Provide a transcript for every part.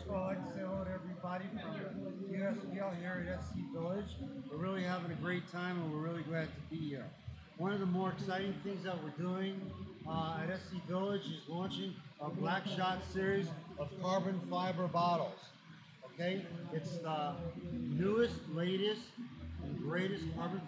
First of all, I'd like to say hello to everybody from USPL here at SC Village. We're really having a great time and we're really glad to be here. One of the more exciting things that we're doing at SC Village is launching our Black Shot series of carbon fiber bottles. Okay, it's the newest, latest, and greatest carbon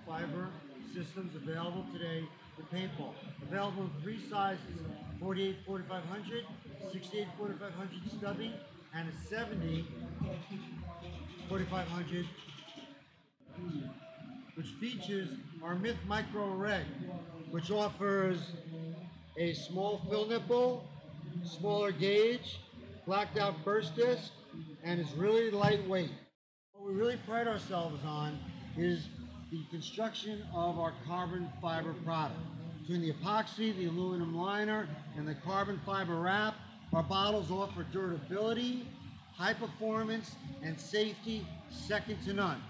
fiber systems available today for paintball. Available in 3 sizes: 48 4500, 68 4500 stubby, and a 70 4500, which features our Myth Micro Reg, which offers a small fill nipple, smaller gauge, blacked out burst disc, and is really lightweight. What we really pride ourselves on is the construction of our carbon fiber product. Between the epoxy, the aluminum liner, and the carbon fiber wrap, our bottles offer durability, high performance, and safety second to none.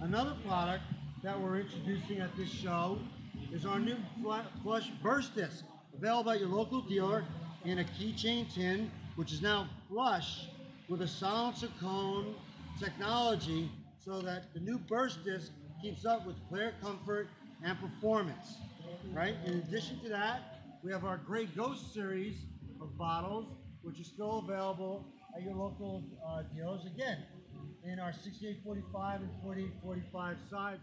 Another product that we're introducing at this show is our new flush burst disc, available at your local dealer in a keychain tin, which is now flush with a silencer cone technology, so that the new burst disc keeps up with player comfort and performance. Right? In addition to that, we have our Grey Ghost series of bottles, which are still available at your local dealers, again, in our 6845 and 4845 sizes.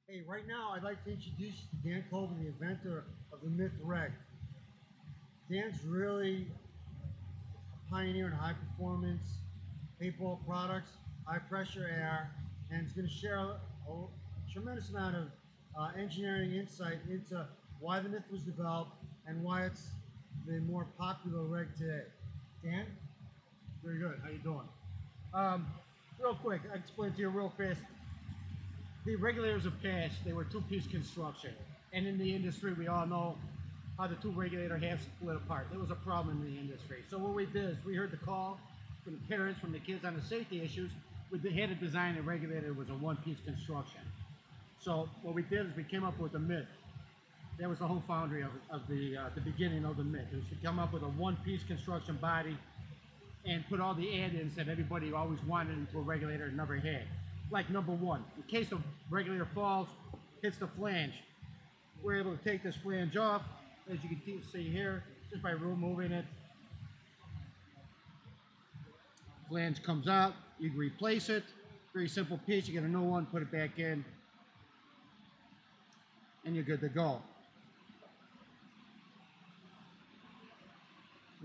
Hey, right now I'd like to introduce you to Dan Colby, the inventor of the Myth Reg. Dan's really a pioneer in high performance paintball products, high pressure air, and he's going to share a tremendous amount of engineering insight into why the Myth was developed and why it's the more popular reg today. Dan? Very good. How you doing? Real quick, I explain to you real fast. The regulators of past, they were two-piece construction. And in the industry, we all know how the two regulator halves split apart. There was a problem in the industry. So what we did is we heard the call from the parents, from the kids on the safety issues. We had to design a regulator that was a one-piece construction. So what we did is we came up with a Myth. That was the whole foundry of the beginning of the Myth. It was to come up with a one-piece construction body and put all the add-ins that everybody always wanted into a regulator and never had. Like number one, in case the regulator falls, hits the flange, we're able to take this flange off, as you can see here, just by removing it. Flange comes out, you can replace it. Very simple piece, you get a new one, put it back in, and you're good to go.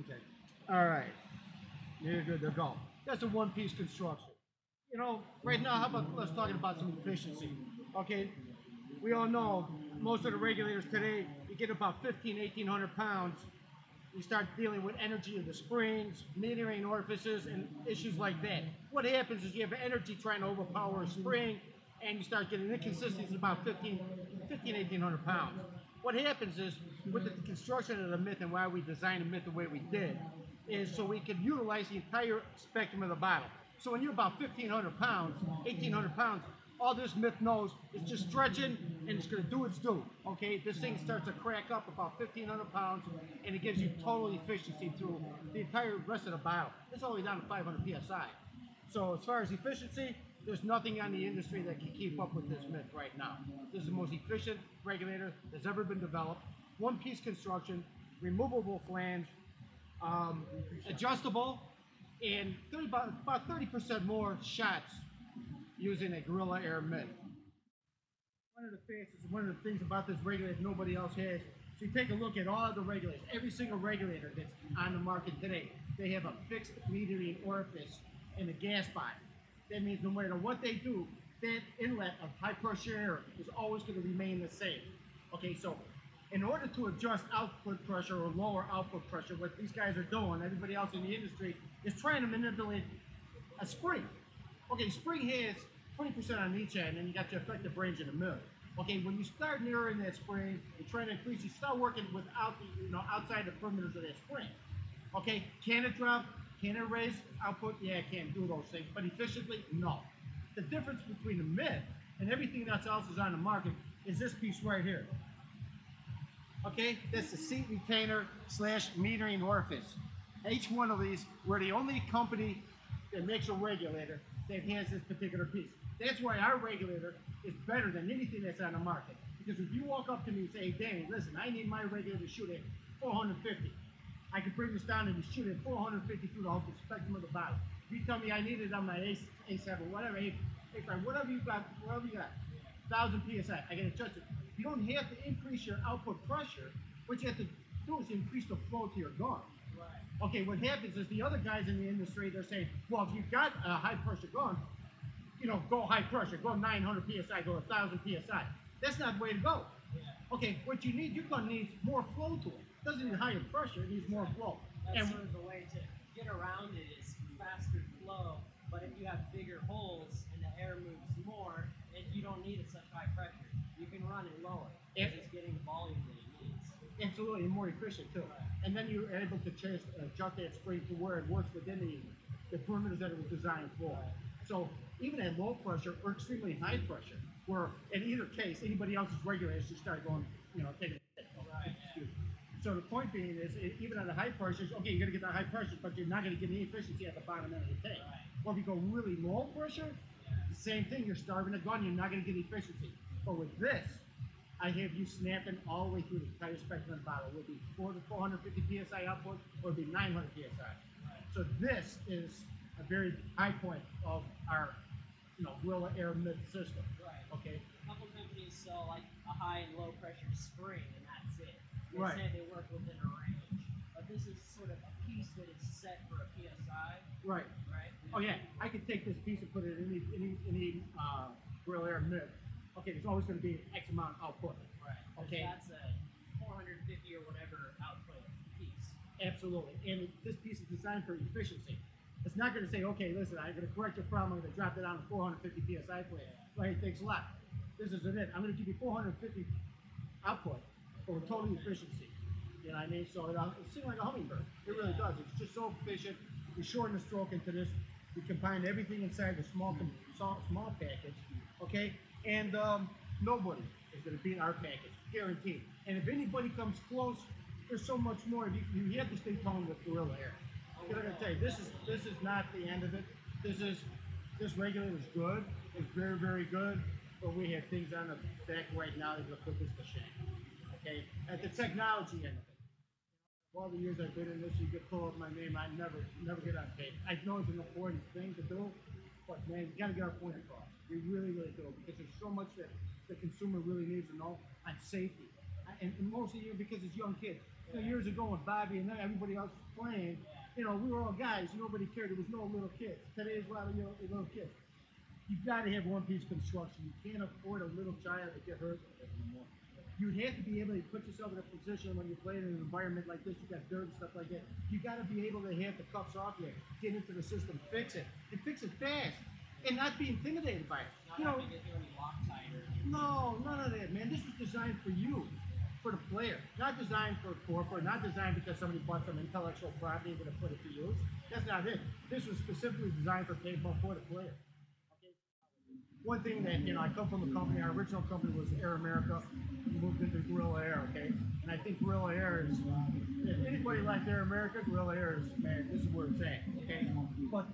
Okay, all right, you're good to go. That's a one-piece construction. You know, right now, how about let's talk about some efficiency. Okay, we all know most of the regulators today, you get about 1,800 pounds. You start dealing with energy of the springs, metering orifices, and issues like that. What happens is you have energy trying to overpower a spring, and you start getting inconsistencies about 1,800 pounds. What happens is, with the construction of the Myth and why we designed the Myth the way we did, is so we could utilize the entire spectrum of the bottle. So when you're about 1,500 pounds, 1,800 pounds, all this Myth knows is just stretching and it's going to do its due. Okay, this thing starts to crack up about 1,500 pounds and it gives you total efficiency through the entire rest of the bottle. It's only down to 500 psi. So as far as efficiency, there's nothing on the industry that can keep up with this Myth right now. This is the most efficient regulator that's ever been developed. One-piece construction, removable flange, adjustable, and about 30% more shots using a Guerilla Air Myth. One of the things about this regulator nobody else has. So you take a look at all the regulators, every single regulator that's on the market today, they have a fixed metering orifice in the gas body. That means no matter what they do, that inlet of high pressure air is always going to remain the same. Okay, so in order to adjust output pressure or lower output pressure, what these guys are doing, everybody else in the industry, is trying to manipulate a spring. Okay, spring has 20% on each end, and you got your effective range in the middle. Okay, when you start narrowing that spring and trying to increase, you start working without the, outside the perimeters of that spring. Okay, can it drop? Can it raise output? Yeah, it can do those things, but efficiently, no. The difference between the Myth and everything else is on the market is this piece right here. Okay, that's the seat retainer / metering orifice. Each one of these, we're the only company that makes a regulator that has this particular piece. That's why our regulator is better than anything that's on the market. Because if you walk up to me and say, hey, Danny, listen, I need my regulator to shoot at 450. I can bring this down and shoot at 450 through the whole spectrum of the bottle. If you tell me I need it on my A7, whatever, A5, whatever you got, 1,000 PSI, I can adjust it. You don't have to increase your output pressure. What you have to do is increase the flow to your gun. Right. Okay, what happens is the other guys in the industry, they're saying, well, if you've got a high pressure gun, go high pressure, go 900 PSI, go 1,000 PSI. That's not the way to go. Yeah. Okay, what you need, your gun needs more flow to it. It doesn't need higher pressure, it needs more flow. That's sort of the way to get around it is faster flow, but if you have bigger holes and the air moves more, you don't need it such high pressure. You can run it lower. It's just getting the volume that it needs. Absolutely, and more efficient too. Right. And then you're able to adjust that spring to where it works within the perimeters that it was designed for. Right. So even at low pressure or extremely high pressure, where in either case, anybody else's regulators just start going, taking a hit. Right. So the point being is, even at the high pressures, okay, you're going to get the high pressures, but you're not going to get any efficiency at the bottom end of the tank. Right. Well, if you go really low pressure, same thing, you're starving the gun, you're not going to get efficiency. But with this, I have you snapping all the way through the entire spectrum of the bottle. It will be 450 PSI output, or it will be 900 PSI. Right. So this is a very high point of our, Guerilla Air mid system. Right. Okay. A couple companies sell like a high and low pressure spring, and that's it. They right. say they work within a range, but this is sort of a piece that is set for a PSI. Right. Right. Oh yeah, I could take this piece and put it in any Guerilla Air mid. Okay, there's always going to be X amount output. Right. Okay. That's a 450 or whatever output piece. Absolutely, and this piece is designed for efficiency. It's not going to say, okay, listen, I'm going to correct your problem. I'm going to drop it down to 450 PSI for you. Right, thanks a lot. This isn't it. I'm going to give you 450 output for total efficiency. You know what I mean? So it seems like a hummingbird. It really does. It's just so efficient. We shorten the stroke into this. We combine everything inside the small package. Okay, and nobody is going to beat our package, guaranteed. And if anybody comes close, there's so much more. You have to stay tuned with Guerilla Air. I'm going to tell you, this is not the end of it. This regulator is good. It's very, very good. But we have things on the back right now that are going to put this to shame. Okay, at the technology end of it. All the years I've been in this, you could pull up my name. I never get on tape. I know it's an important thing to do, but man, you got to get our point across. We really, really do, because there's so much that the consumer really needs to know on safety, and mostly because it's young kids. Years ago when Bobby and everybody else was playing, we were all guys. Nobody cared. There was no little kids. Today's a lot of little kids. You've got to have one-piece construction. You can't afford a little child to get hurt anymore. You have to be able to put yourself in a position when you're playing in an environment like this, you got dirt and stuff like that. You got to be able to have the cuffs off there, get into the system, fix it, and fix it fast, and not be intimidated by it. Not having to do any Loctite or anything. No, none of that, man. This was designed for you, for the player. Not designed for corporate, not designed because somebody bought some intellectual property and going to put it to use. That's not it. This was specifically designed for paintball for the player. One thing that, I come from a company, our original company was Air America. We moved into Guerilla Air, okay? And I think Guerilla Air is, if anybody likes Air America, Guerilla Air is, man, this is where it's at, okay? But,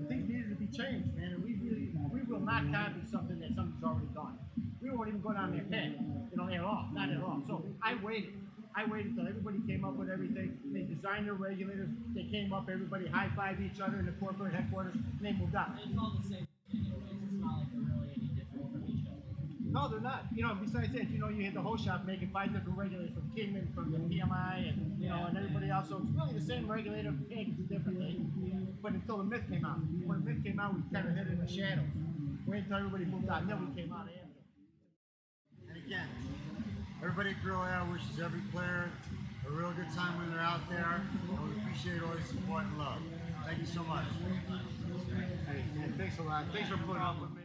things needed to be changed, man, and we will not copy something that somebody's already done. We won't even go down their path, at all, not at all. So I waited till everybody came up with everything. They designed their regulators. They came up, everybody high-fived each other in the corporate headquarters, and they moved on. It's all the same anyways. It's not like they're really any different from each other. No, they're not. Besides that, you had the whole shop making 5 different regulators from Kingman, from the PMI, and and everybody else. So it's really the same regulator, packaged differently. But until the myth came out. When the myth came out, we kind of hid in the shadows. Wait until everybody moved on, then we came out after. And again, everybody at Guerilla Air wishes every player a real good time when they're out there, and we appreciate all the support and love. Thank you so much. Hey, man, thanks a lot. Thanks for putting up with me.